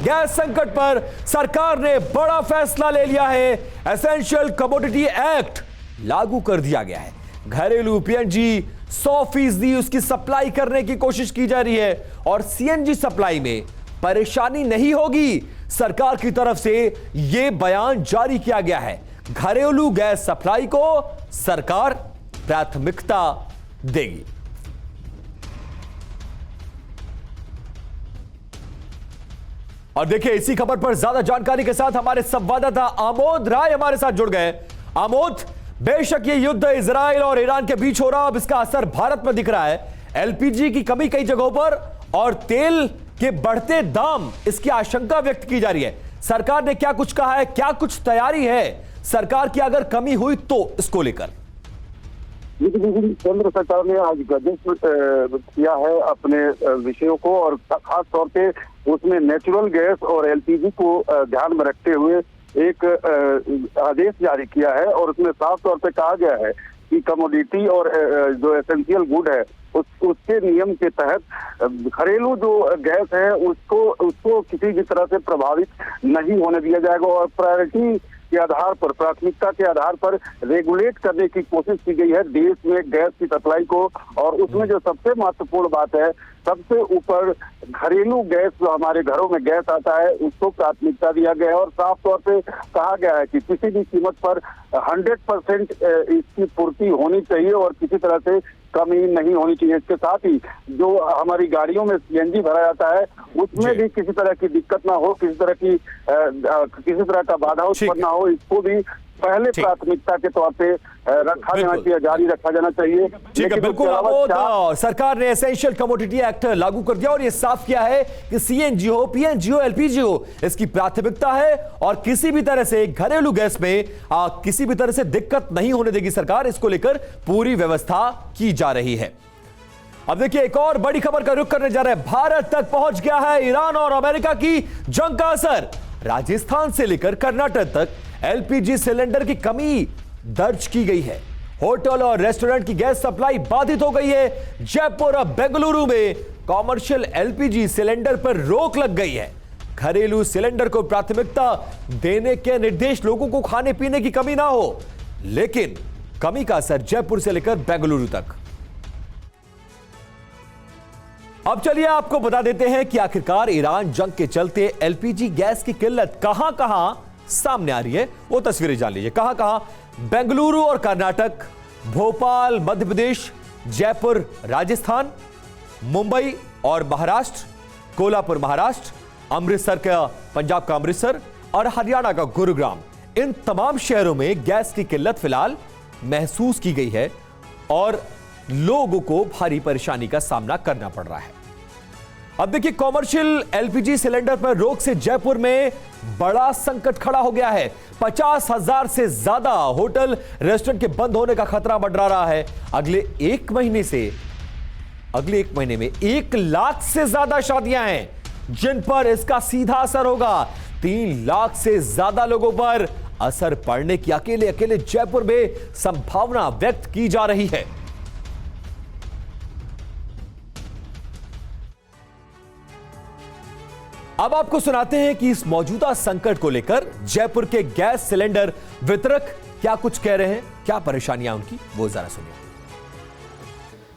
Gas संकट पर सरकार ने बड़ा फैसला ले लिया है। एसेंशियल कमोडिटी एक्ट लागू कर दिया गया है। घरेलू पीएनजी 100% उसकी सप्लाई करने की कोशिश की जा रही है और सीएनजी सप्लाई में परेशानी नहीं होगी। सरकार की तरफ से यह बयान जारी किया गया है। घरेलू गैस सप्लाई को सरकार प्राथमिकता देगी। और देखिए, इसी खबर पर ज्यादा जानकारी के साथ हमारे संवाददाता आमोद राय हमारे साथ जुड़ गए। आमोद, बेशक ये युद्ध इजराइल और ईरान के बीच हो रहा है, अब इसका असर भारत में दिख रहा है। एलपीजी की कमी कई जगहों पर और तेल के बढ़ते दाम, इसकी आशंका व्यक्त की जा रही है। सरकार ने क्या कुछ कहा है, क्या कुछ तैयारी है सरकार की अगर कमी हुई तो इसको लेकर? केंद्र सरकार ने आज गजट किया है अपने विषयों को, और खास तौर पे उसमें नेचुरल गैस और एलपीजी को ध्यान में रखते हुए एक आदेश जारी किया है। और उसमें साफ तौर पे कहा गया है कि कमोडिटी और जो एसेंशियल गुड है उसके नियम के तहत घरेलू जो गैस है उसको किसी भी तरह से प्रभावित नहीं होने दिया जाएगा और प्रायोरिटी के आधार पर, प्राथमिकता के आधार पर रेगुलेट करने की कोशिश की गई है देश में गैस की सप्लाई को। और उसमें जो सबसे महत्वपूर्ण बात है, सबसे ऊपर घरेलू गैस, जो हमारे घरों में गैस आता है, उसको प्राथमिकता दिया गया है। और साफ तौर पे कहा गया है कि किसी भी कीमत पर 100% इसकी पूर्ति होनी चाहिए और किसी तरह से कमी नहीं होनी चाहिए। इसके साथ ही जो हमारी गाड़ियों में सीएनजी भरा जाता है उसमें भी किसी तरह की दिक्कत ना हो, किसी तरह का बाधा उत्पन्न ना हो, इसको भी पहले प्राथमिकता के तौर पे रखा जाना चाहिए, जारी रखा जाना चाहिए। ठीक है, बिल्कुल। सरकार ने एसेंशियल कमोडिटी एक्ट लागू कर दिया और ये साफ किया है कि सीएनजी हो, पीएनजी हो, एलपीजी हो, इसकी प्राथमिकता है और किसी भी तरह से घरेलू गैस में किसी भी तरह से दिक्कत नहीं होने देगी सरकार। इसको लेकर पूरी व्यवस्था की जा रही है। अब देखिए, एक और बड़ी खबर का रुख करने जा रहे हैं। भारत तक पहुंच गया है ईरान और अमेरिका की जंग का असर। राजस्थान से लेकर कर्नाटक तक एलपीजी सिलेंडर की कमी दर्ज की गई है। होटल और रेस्टोरेंट की गैस सप्लाई बाधित हो गई है। जयपुर और बेंगलुरु में कॉमर्शियल एलपीजी सिलेंडर पर रोक लग गई है। घरेलू सिलेंडर को प्राथमिकता देने के निर्देश, लोगों को खाने पीने की कमी ना हो, लेकिन कमी का असर जयपुर से लेकर बेंगलुरु तक। अब चलिए आपको बता देते हैं कि आखिरकार ईरान जंग के चलते एलपीजी गैस की किल्लत कहां कहां सामने आ रही है। वो तस्वीरें जान लीजिए। कहां कहां? बेंगलुरु और कर्नाटक, भोपाल मध्य प्रदेश, जयपुर राजस्थान, मुंबई और महाराष्ट्र, कोल्हापुर महाराष्ट्र, अमृतसर का पंजाब का अमृतसर और हरियाणा का गुरुग्राम, इन तमाम शहरों में गैस की किल्लत फिलहाल महसूस की गई है और लोगों को भारी परेशानी का सामना करना पड़ रहा है। अब देखिए, कॉमर्शियल एलपीजी सिलेंडर पर रोक से जयपुर में बड़ा संकट खड़ा हो गया है। 50,000 से ज्यादा होटल रेस्टोरेंट के बंद होने का खतरा मंडरा रहा है। अगले एक महीने में 1 लाख से ज्यादा शादियां हैं जिन पर इसका सीधा असर होगा। 3 लाख से ज्यादा लोगों पर असर पड़ने की अकेले जयपुर में संभावना व्यक्त की जा रही है। अब आपको सुनाते हैं कि इस मौजूदा संकट को लेकर जयपुर के गैस सिलेंडर वितरक क्या कुछ कह रहे हैं, क्या परेशानियां उनकी, वो जरा सुनिए।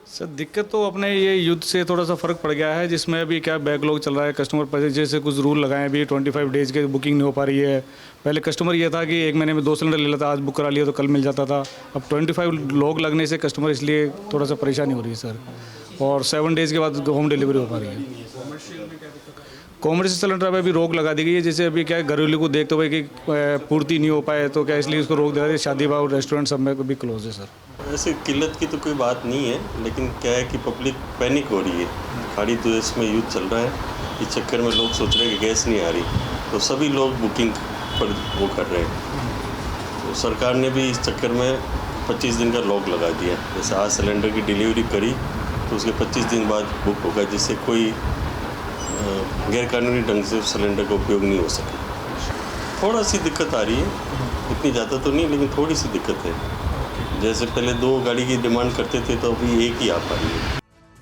सर, दिक्कत तो अपने ये युद्ध से थोड़ा सा फर्क पड़ गया है, जिसमें अभी क्या बैकलॉग चल रहा है। कस्टमर पर जैसे कुछ रूल लगाए, अभी 25 डेज के बुकिंग नहीं हो पा रही है। पहले कस्टमर ये था कि 1 महीने में 2 सिलेंडर ले लेता, आज बुक करा लिया तो कल मिल जाता था। अब 25 लॉग लगने से कस्टमर इसलिए थोड़ा सा परेशानी हो रही है सर। और 7 डेज के बाद होम डिलीवरी हो पा रही है। कॉमर्शियल सिलेंडर पे अभी रोक लगा दी गई है। जैसे अभी क्या है, घरेलू को देखते हुए कि पूर्ति नहीं हो पाए तो क्या इसलिए उसको रोक दिया है। शादी ब्याह और रेस्टोरेंट सब में भी क्लोज है सर। ऐसे किल्लत की तो कोई बात नहीं है, लेकिन क्या है कि पब्लिक पैनिक हो रही है। खाड़ी देश में युद्ध चल रहा है, इस चक्कर में लोग सोच रहे हैं कि गैस नहीं आ रही, तो सभी लोग बुकिंग पर वो कर रहे हैं। तो सरकार ने भी इस चक्कर में 25 दिन का लॉक लगा दिया। जैसे आज सिलेंडर की डिलीवरी करी तो उसके 25 दिन बाद बुक होगा, जिससे कोई गैरकानूनी ढंग से सिलेंडर का उपयोग नहीं हो सके। थोड़ा सी दिक्कत आ रही है, इतनी ज़्यादा तो नहीं, लेकिन थोड़ी सी दिक्कत है। जैसे पहले 2 गाड़ी की डिमांड करते थे तो अभी 1 ही आ पा रही है।